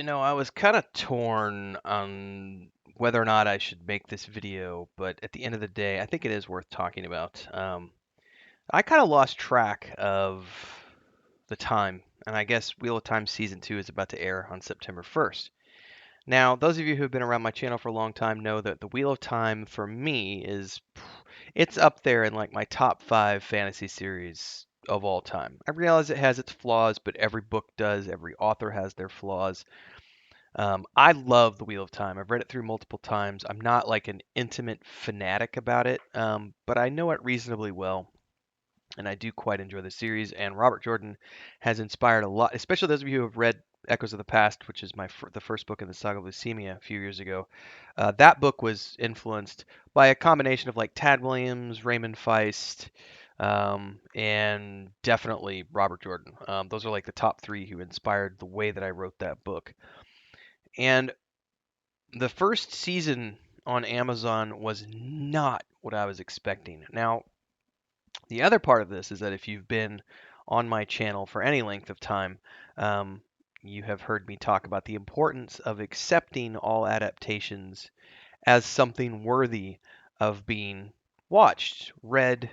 I was kind of torn on whether or not I should make this video, but at the end of the day, I think it is worth talking about. I kind of lost track of the time, and I guess Wheel of Time Season 2 is about to air on September 1st. Now, those of you who have been around my channel for a long time know that the Wheel of Time for me it's up there in like my top 5 fantasy series of all time. I realize it has its flaws, but every book does, every author has their flaws. I love The Wheel of Time. I've read it through multiple times. I'm not like an intimate fanatic about it, but I know it reasonably well, and I do quite enjoy the series. And Robert Jordan has inspired a lot, especially those of you who have read Echoes of the Past, which is the first book in the Saga of Leucemia a few years ago. That book was influenced by a combination of like Tad Williams, Raymond Feist, and definitely Robert Jordan. Those are like the top three who inspired the way that I wrote that book. And the first season on Amazon was not what I was expecting. Now, the other part of this is that if you've been on my channel for any length of time, um, you have heard me talk about the importance of accepting all adaptations as something worthy of being watched, read,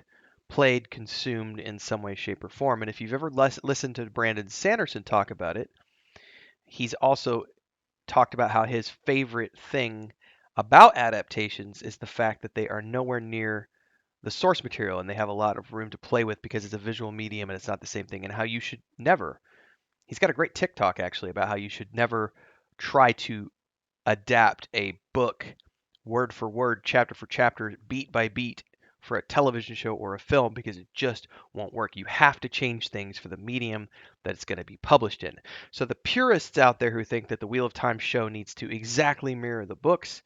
played, consumed in some way, shape, or form. And if you've ever listened to Brandon Sanderson talk about it, he's also talked about how his favorite thing about adaptations is the fact that they are nowhere near the source material and they have a lot of room to play with because it's a visual medium and it's not the same thing, and how you should never. He's got a great TikTok actually about how you should never try to adapt a book word for word, chapter for chapter, beat by beat for a television show or a film because it just won't work. You have to change things for the medium that it's going to be published in. So the purists out there who think that the Wheel of Time show needs to exactly mirror the books,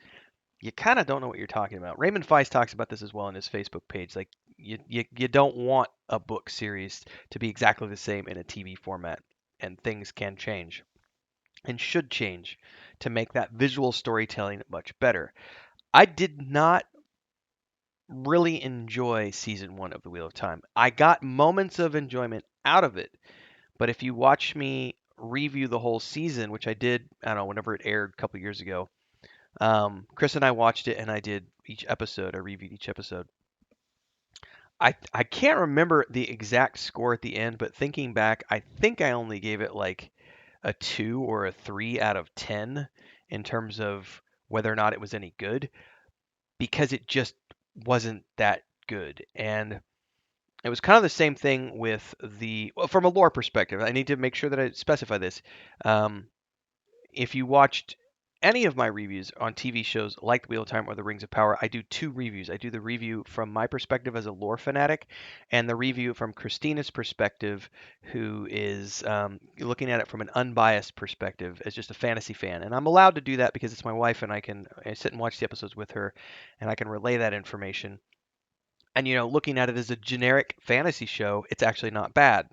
you kind of don't know what you're talking about. Raymond Feist talks about this as well on his Facebook page. Like you don't want a book series to be exactly the same in a TV format, and things can change and should change to make that visual storytelling much better. I did not really enjoy season 1 of The Wheel of Time. I got moments of enjoyment out of it, but if you watch me review the whole season, which I did, I don't know, whenever it aired a couple years ago, Chris and I watched it and I did each episode. I reviewed each episode. I can't remember the exact score at the end, but thinking back, I think I only gave it like a 2 or a 3 out of 10 in terms of whether or not it was any good, because it just wasn't that good. And it was kind of the same thing with well, from a lore perspective. I need to make sure that I specify this. Um, if you watched any of my reviews on TV shows like The Wheel of Time or The Rings of Power, I do two reviews. I do the review from my perspective as a lore fanatic, and the review from Christina's perspective, who is looking at it from an unbiased perspective as just a fantasy fan. And I'm allowed to do that because it's my wife, and I sit and watch the episodes with her, and I can relay that information. And looking at it as a generic fantasy show, it's actually not bad.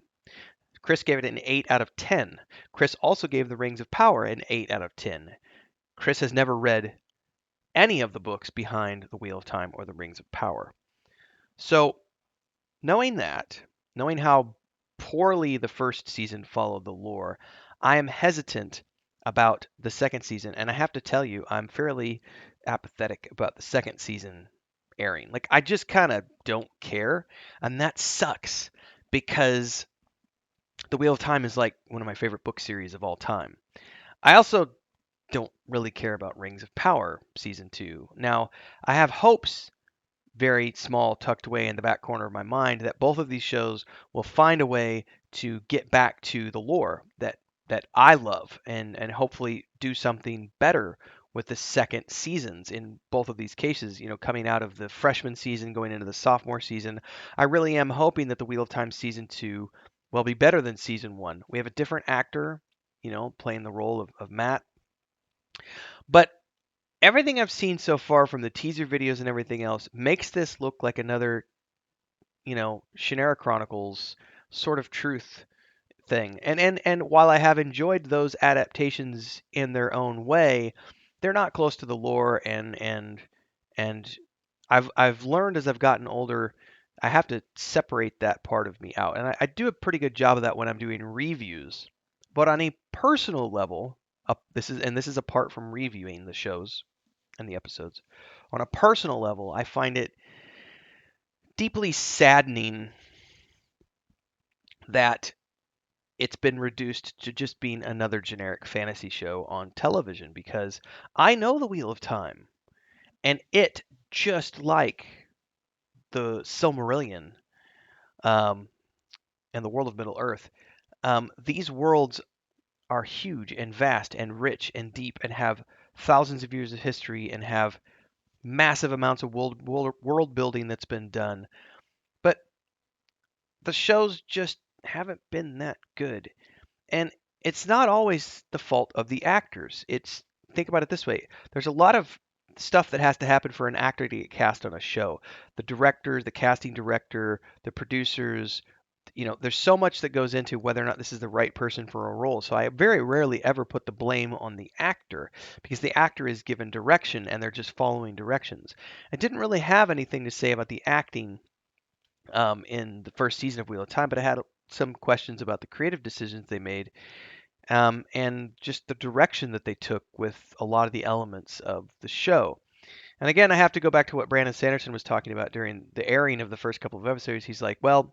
Chris gave it an 8 out of 10. Chris also gave The Rings of Power an 8 out of 10. Chris has never read any of the books behind The Wheel of Time or The Rings of Power. So, knowing that, knowing how poorly the first season followed the lore, I am hesitant about the second season. And I have to tell you, I'm fairly apathetic about the second season airing. Like, I just kind of don't care. And that sucks because The Wheel of Time is like one of my favorite book series of all time. I also don't really care about Rings of Power season 2. Now, I have hopes, very small, tucked away in the back corner of my mind, that both of these shows will find a way to get back to the lore that I love, and hopefully do something better with the second seasons in both of these cases. Coming out of the freshman season, going into the sophomore season, I really am hoping that the Wheel of Time season 2 will be better than season 1. We have a different actor, playing the role of Matt, but everything I've seen so far from the teaser videos and everything else makes this look like another, Shannara Chronicles sort of truth thing. And while I have enjoyed those adaptations in their own way, they're not close to the lore, and I've learned as I've gotten older, I have to separate that part of me out. And I do a pretty good job of that when I'm doing reviews. But on a personal level, This is apart from reviewing the shows and the episodes. On a personal level, I find it deeply saddening that it's been reduced to just being another generic fantasy show on television because I know the Wheel of Time and it, just like the Silmarillion um, and the world of Middle Earth, these worlds are huge and vast and rich and deep and have thousands of years of history and have massive amounts of world building that's been done. But the shows just haven't been that good. And it's not always the fault of the actors. It's Think about it this way. There's a lot of stuff that has to happen for an actor to get cast on a show. The director, the casting director, the producers, there's so much that goes into whether or not this is the right person for a role. So I very rarely ever put the blame on the actor because the actor is given direction and they're just following directions. I didn't really have anything to say about the acting in the first season of Wheel of Time, but I had some questions about the creative decisions they made and just the direction that they took with a lot of the elements of the show. And again, I have to go back to what Brandon Sanderson was talking about during the airing of the first couple of episodes. He's like, well,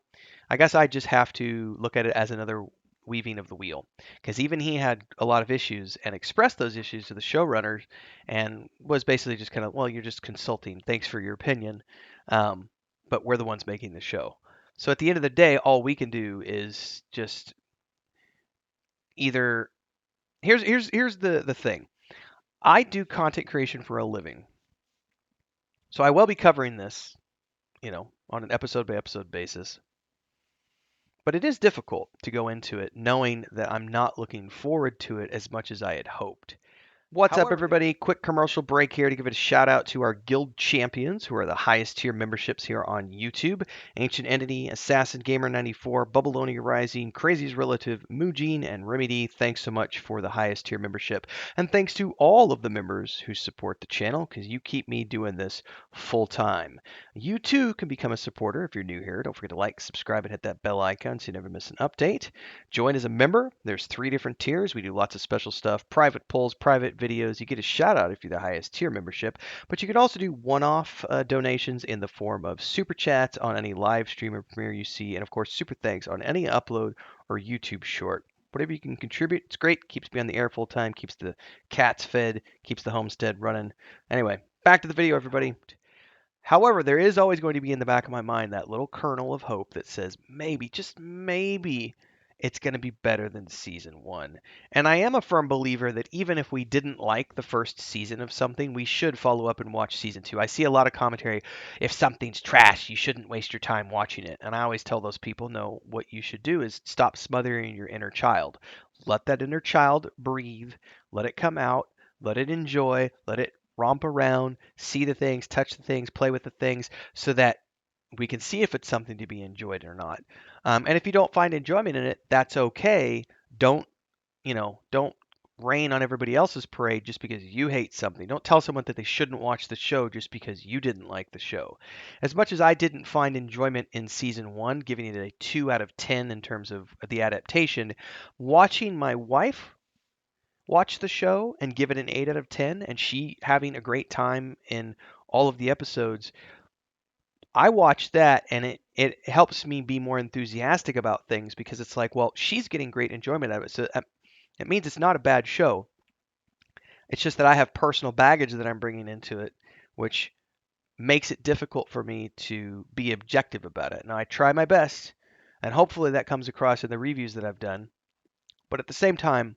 I guess I just have to look at it as another weaving of the wheel. Because even he had a lot of issues and expressed those issues to the showrunners and was basically just kind of, well, you're just consulting. Thanks for your opinion. Um, but we're the ones making the show. So at the end of the day, all we can do is just either here's the thing. I do content creation for a living. So I will be covering this, on an episode by episode basis. But it is difficult to go into it knowing that I'm not looking forward to it as much as I had hoped. What's up, However, everybody? Quick commercial break here to give it a shout out to our guild champions, who are the highest tier memberships here on YouTube: Ancient Entity, Assassin Gamer 94, Bubbaloni Rising, Crazy's Relative, Mujin, and Remedy. Thanks so much for the highest tier membership. And thanks to all of the members who support the channel, because you keep me doing this full time. You too can become a supporter if you're new here. Don't forget to like, subscribe, and hit that bell icon so you never miss an update. Join as a member. There's 3 different tiers. We do lots of special stuff: private polls, private videos. You get a shout out if you're the highest tier membership, but you can also do one-off donations in the form of super chats on any live stream or premiere you see, and of course super thanks on any upload or YouTube short. Whatever you can contribute, it's great. Keeps me on the air full time, keeps the cats fed, keeps the homestead running. Anyway, back to the video, everybody. However, there is always going to be in the back of my mind that little kernel of hope that says maybe, just maybe, it's going to be better than season 1. And I am a firm believer that even if we didn't like the first season of something, we should follow up and watch season 2. I see a lot of commentary: if something's trash, you shouldn't waste your time watching it. And I always tell those people, no, what you should do is stop smothering your inner child. Let that inner child breathe, let it come out, let it enjoy, let it romp around, see the things, touch the things, play with the things, so that we can see if it's something to be enjoyed or not. And if you don't find enjoyment in it, that's okay. Don't, don't rain on everybody else's parade just because you hate something. Don't tell someone that they shouldn't watch the show just because you didn't like the show. As much as I didn't find enjoyment in season 1, giving it a 2 out of 10 in terms of the adaptation, watching my wife watch the show and give it an 8 out of 10 and she having a great time in all of the episodes, I watch that and it helps me be more enthusiastic about things because it's like, well, she's getting great enjoyment out of it. So it means it's not a bad show. It's just that I have personal baggage that I'm bringing into it, which makes it difficult for me to be objective about it. Now, I try my best, and hopefully that comes across in the reviews that I've done. But at the same time,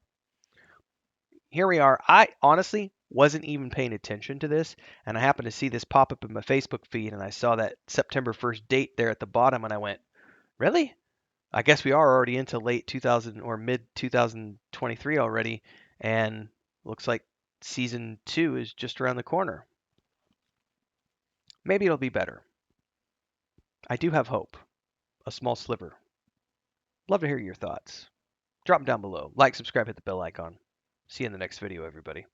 here we are. I honestly wasn't even paying attention to this, and I happened to see this pop up in my Facebook feed, and I saw that September 1st date there at the bottom, and I went, really? I guess we are already into late 2000 or mid 2023 already, and looks like season 2 is just around the corner. Maybe it'll be better. I do have hope, a small sliver. Love to hear your thoughts. Drop them down below. Like, subscribe, hit the bell icon. See you in the next video, everybody.